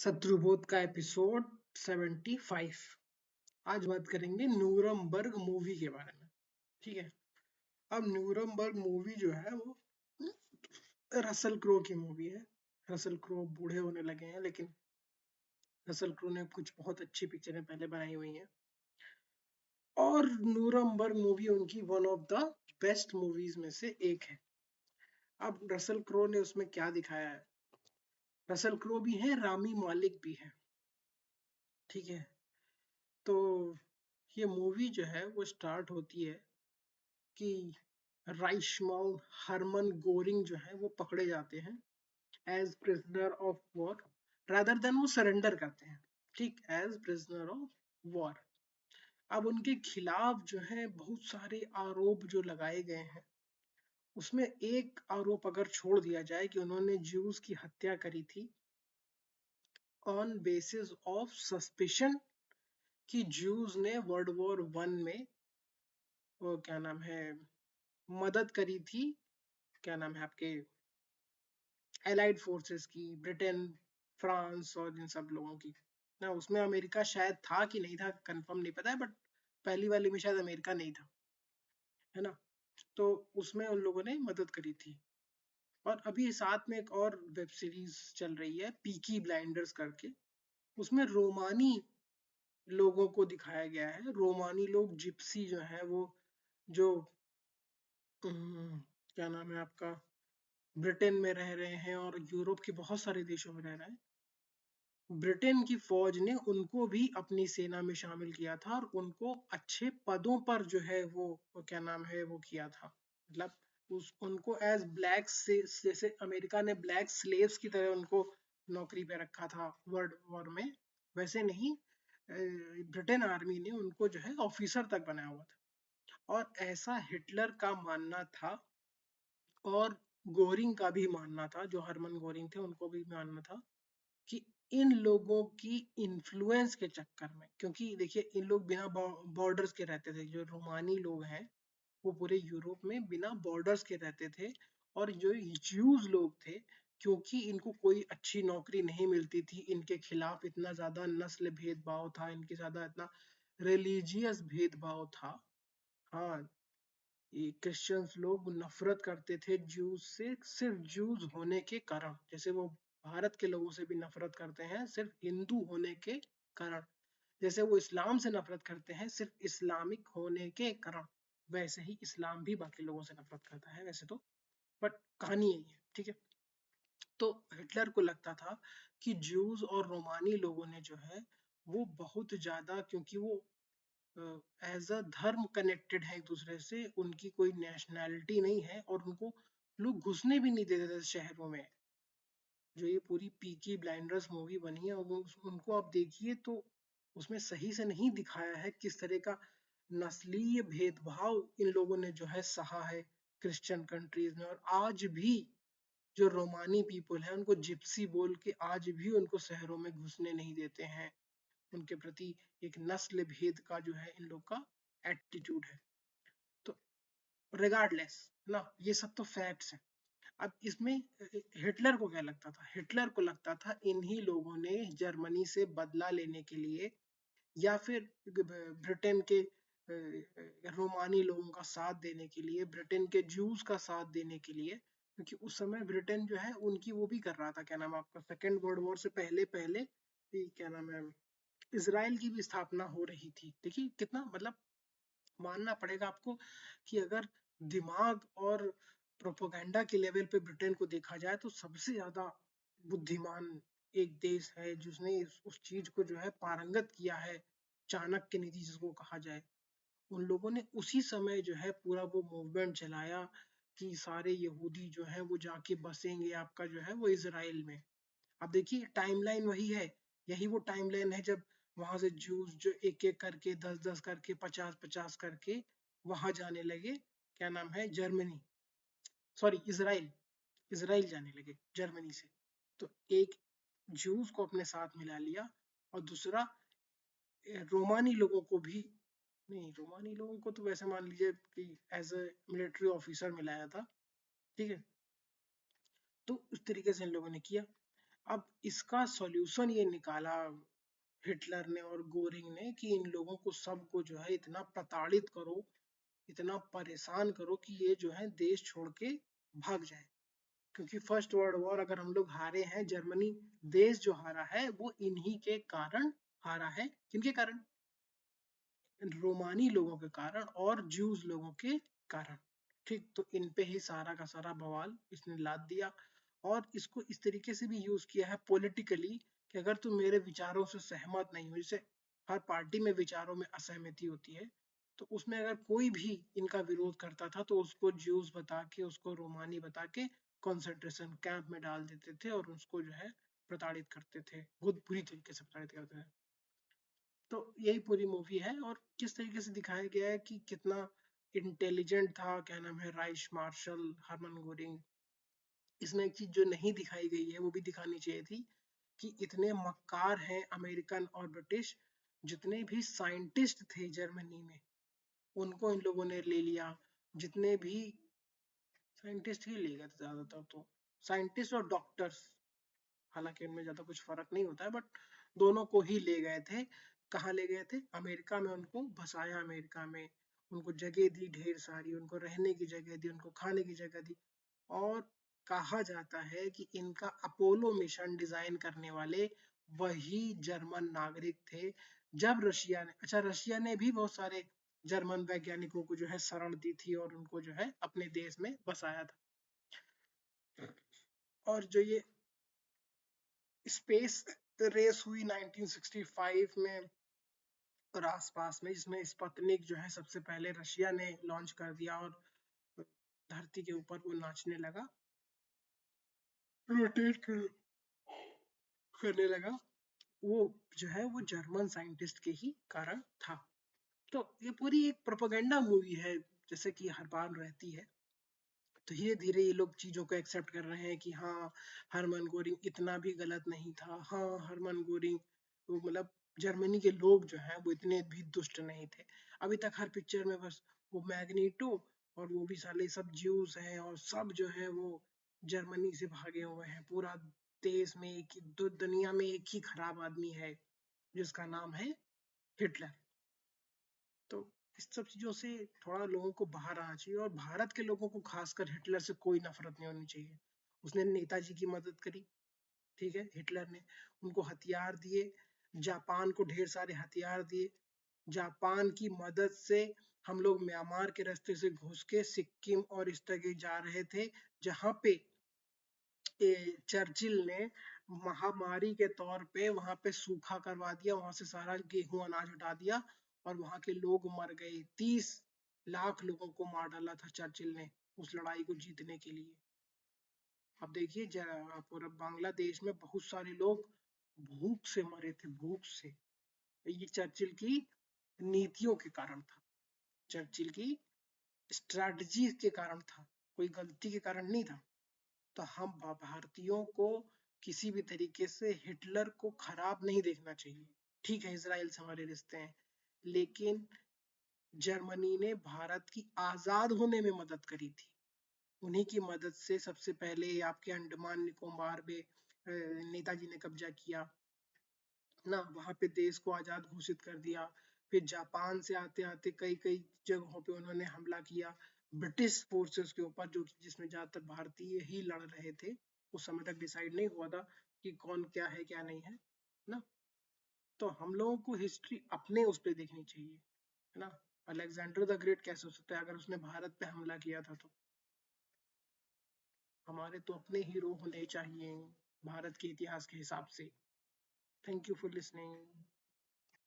शत्रुबोध का एपिसोड 75। आज बात करेंगे नूरमबर्ग मूवी के बारे में। ठीक है। अब नूरमबर्ग मूवी जो है वो रसल क्रो की मूवी है। रसल क्रो बूढ़े होने लगे हैं, लेकिन रसल क्रो ने कुछ बहुत अच्छी पिक्चरें पहले बनाई हुई हैं और नूरमबर्ग मूवी उनकी one of the best movies में से एक है। अब रसल क्रो ने उसमें क्या दिखाया है? रसल क्रो भी है, रामी मालिक भी है। ठीक है। तो ये मूवी जो है वो स्टार्ट होती है कि राइशमल हरमन गोरिंग जो है वो पकड़े जाते हैं as prisoner of war, rather than वो सरेंडर करते हैं। ठीक, एज प्रिजनर ऑफ वॉर। अब उनके खिलाफ जो है बहुत सारे आरोप जो लगाए गए हैं, उसमें एक आरोप अगर छोड़ दिया जाए कि उन्होंने ज्यूज की हत्या करी थी ऑन बेसिस ऑफ सस्पिशन कि ज्यूज ने वर्ल्ड वॉर वन में वो क्या नाम है मदद करी थी, क्या नाम है आपके एलाइड फोर्सेस की, ब्रिटेन, फ्रांस और इन सब लोगों की ना। उसमें अमेरिका शायद था कि नहीं था, कंफर्म नहीं पता है, बट पहली वाली में शायद अमेरिका नहीं था, है ना। तो उसमें उन लोगों ने मदद करी थी। और अभी साथ में एक और वेब सीरीज चल रही है पीकी ब्लाइंडर्स करके, उसमें रोमानी लोगों को दिखाया गया है। रोमानी लोग जिप्सी जो है वो जो क्या नाम है आपका ब्रिटेन में रह रहे हैं और यूरोप के बहुत सारे देशों में रह रहे हैं। ब्रिटेन की फौज ने उनको भी अपनी सेना में शामिल किया था और उनको अच्छे पदों पर जो है वो क्या नाम है वो किया था। मतलब उनको एज ब्लैक से, जैसे अमेरिका ने ब्लैक स्लेव्स की तरह उनको नौकरी पे रखा था वर्ल्ड वॉर में, वैसे नहीं ब्रिटेन आर्मी ने उनको जो है ऑफिसर तक बनाया हुआ था। और ऐसा हिटलर का मानना था और गोरिंग का भी मानना था, जो हरमन गोरिंग थे उनको भी मानना था कि इन लोगों की इन्फ्लुएंस के चक्कर में, क्योंकि देखिए इन लोग बिना बॉर्डर्स के रहते थे, जो रोमानी लोग हैं वो पूरे यूरोप में बिना बॉर्डर्स के रहते थे। और जो ज्यूज लोग थे, क्योंकि इनको कोई अच्छी नौकरी नहीं मिलती थी, इनके खिलाफ इतना ज्यादा नस्ल भेदभाव था, इनके ज्यादा इतना रिलीजियस भेदभाव था। हाँ, ये क्रिश्चियंस लोग नफरत करते थे ज्यूज से सिर्फ ज्यूज होने के कारण, जैसे वो भारत के लोगों से भी नफरत करते हैं सिर्फ हिंदू होने के कारण, जैसे वो इस्लाम से नफरत करते हैं सिर्फ इस्लामिक होने के कारण, वैसे ही इस्लाम भी बाकी लोगों से नफरत करता है वैसे तो, बट कहानी यही है। ठीक है। तो हिटलर को लगता था कि ज्यूज और रोमानी लोगों ने जो है वो बहुत ज्यादा, क्योंकि वो एज अ धर्म कनेक्टेड है एक दूसरे से, उनकी कोई नेशनैलिटी नहीं है और उनको लोग घुसने भी नहीं देते थे शहरों में। जो ये पूरी पीकी ब्लाइंडर्स मूवी बनी है उनको आप देखिए तो उसमें सही से नहीं दिखाया है किस तरह का नस्लीय भेदभाव इन लोगों ने जो है सहा है क्रिश्चियन कंट्रीज में। और आज भी जो रोमानी पीपल है उनको जिप्सी बोल के आज भी उनको शहरों में घुसने नहीं देते हैं। उनके प्रति एक नस्ल भेद का जो है इन लोग का एटीट्यूड है। तो रिगार्डलेस ना, ये सब तो फैक्ट्स हैं। अब इसमें हिटलर को क्या लगता था? हिटलर को लगता था इन्हीं लोगों ने जर्मनी से बदला लेने के लिए या फिर ब्रिटेन के रोमानी लोगों का साथ देने के लिए, ब्रिटेन के ज्यूज का साथ देने के लिए, क्योंकि उस समय ब्रिटेन जो है उनकी वो भी कर रहा था, क्या नाम है आपका, सेकेंड वर्ल्ड वॉर से पहले पहले क्या नाम है इसराइल की भी स्थापना हो रही थी। देखिए कितना, मतलब मानना पड़ेगा आपको कि अगर दिमाग और प्रोपोगंडा के लेवल पे ब्रिटेन को देखा जाए तो सबसे ज्यादा बुद्धिमान एक देश है जिसने उस चीज को जो है पारंगत किया है, चाणक्य नीति जिसको कहा जाए। उन लोगों ने उसी समय जो है पूरा वो मूवमेंट चलाया कि सारे यहूदी जो है वो जाके बसेंगे आपका जो है वो इसराइल में। अब देखिए टाइमलाइन वही है, यही वो टाइमलाइन है जब वहां से जूस जो एक एक करके 10-10 करके 50-50 करके वहां जाने लगे, क्या नाम है जर्मनी, सॉरी इसराइल, इसराइल जाने लगे जर्मनी से। तो एक जूस को अपने साथ मिला लिया और दूसरा रोमानी लोगों को भी, नहीं रोमानी लोगों को तो वैसे मान लीजिए कि एज ए मिलिट्री ऑफिसर मिलाया था। ठीक है। तो उस तरीके से इन लोगों ने किया। अब इसका सॉल्यूशन ये निकाला हिटलर ने और गोरिंग ने कि इन लोगों को सबको जो है इतना प्रताड़ित करो, इतना परेशान करो कि ये जो है देश छोड़ के भाग जाए। क्योंकि फर्स्ट वर्ल्ड वॉर अगर हम लोग हारे हैं, जर्मनी देश जो हारा है वो इन्हीं के कारण हारा है। किनके कारण? रोमानी लोगों के कारण और ज्यूज लोगों के कारण। ठीक, तो इन पे ही सारा का सारा बवाल इसने लाद दिया और इसको इस तरीके से भी यूज किया है पॉलिटिकली कि अगर तुम मेरे विचारों से सहमत नहीं हो, जैसे हर पार्टी में विचारों में असहमति होती है, तो उसमें अगर कोई भी इनका विरोध करता था तो उसको ज्यूज बता के, उसको रोमानी बता के कंसंट्रेशन कैंप में डाल देते थे और उसको जो है प्रताड़ित करते थे, बहुत बुरी तरीके से प्रताड़ित करते थे। तो यही पूरी मूवी है और किस तरीके से दिखाया गया है कि कितना इंटेलिजेंट था, क्या नाम है, राइस मार्शल हरमन गोरिंग। इसमें एक चीज जो नहीं दिखाई गई है वो भी दिखानी चाहिए थी कि इतने मक्कार हैं अमेरिकन और ब्रिटिश, जितने भी साइंटिस्ट थे जर्मनी में उनको इन लोगों ने ले लिया। जितने भी साइंटिस्ट ही ले गए थे ज्यादातर, तो साइंटिस्ट और डॉक्टर्स, हालांकि उनमें ज्यादा कुछ फर्क नहीं होता है, बट दोनों को ही ले गए थे। कहाँ ले गए थे? अमेरिका में उनको बसाया, अमेरिका में उनको जगह दी ढेर सारी, उनको रहने की जगह दी, उनको खाने की जगह दी। और कहा जाता है कि इनका अपोलो मिशन डिजाइन करने वाले वही जर्मन नागरिक थे। जब रशिया ने, अच्छा रशिया ने भी बहुत सारे जर्मन वैज्ञानिकों को जो है शरण दी थी और उनको जो है अपने देश में बसाया था। और जो ये स्पेस रेस हुई 1965 में और आसपास में, जिसमें स्पुतनिक जो है सबसे पहले रशिया ने लॉन्च कर दिया और धरती के ऊपर वो नाचने लगा, रोटेट करने लगा, वो जो है वो जर्मन साइंटिस्ट के ही कारण था। तो ये पूरी एक प्रोपेगेंडा मूवी है, जैसे कि हर बार रहती है। तो धीरे धीरे ये लोग चीजों को एक्सेप्ट कर रहे हैं कि हाँ, हरमन गोरिंग इतना भी गलत नहीं था। हाँ, हरमन गोरिंग वो मतलब जर्मनी के लोग जो हैं वो इतने भी दुष्ट नहीं थे। अभी तक हर पिक्चर में बस वो मैग्नीटो और वो भी साले सब ज्यूस हैं और सब जो है वो जर्मनी से भागे हुए हैं। पूरा देश में एक ही, दुनिया में एक ही खराब आदमी है जिसका नाम है हिटलर। तो इस सब चीजों से थोड़ा लोगों को बाहर आना चाहिए और भारत के लोगों को खासकर हिटलर से कोई नफरत नहीं होनी चाहिए। उसने नेताजी की मदद करी, ठीक है, हिटलर ने उनको हथियार दिए, जापान को ढेर सारे हथियार दिए। जापान की मदद से हम लोग म्यांमार के रास्ते से घुस के सिक्किम और इस तरह जा रहे थे, जहां पे चर्चिल ने महामारी के तौर पे वहां पे सूखा करवा दिया, वहां से सारा गेहूं अनाज हटा दिया और वहां के लोग मर गए। 30 लाख लोगों को मार डाला था चर्चिल ने उस लड़ाई को जीतने के लिए। अब देखिए पूरा बांग्लादेश में बहुत सारे लोग भूख से मरे थे, भूख से। ये चर्चिल की नीतियों के कारण था, चर्चिल की स्ट्रैटेजी के कारण था, कोई गलती के कारण नहीं था। तो हम भारतीयों को किसी भी तरीके से हिटलर को खराब नहीं देखना चाहिए। ठीक है, इसराइल से हमारे रिश्ते हैं, लेकिन जर्मनी ने भारत की आजाद होने में मदद करी थी। उन्हीं की मदद से सबसे पहले आपके अंडमान निकोबार में नेताजी ने कब्जा किया ना, वहां पे देश को आजाद घोषित कर दिया। फिर जापान से आते आते कई कई जगहों पे उन्होंने हमला किया ब्रिटिश फोर्सेस के ऊपर, जो जिसमें ज्यादातर भारतीय ही लड़ रहे थे। उस समय तक डिसाइड नहीं हुआ था कि कौन क्या है क्या नहीं है ना। तो हम लोगों को हिस्ट्री अपने उस पर देखनी चाहिए, है ना। अलेक्जेंडर द ग्रेट कैसे हो सकता है अगर उसने भारत पे हमला किया था? तो हमारे तो अपने हीरो होने चाहिए भारत के इतिहास के हिसाब से। Thank you for listening.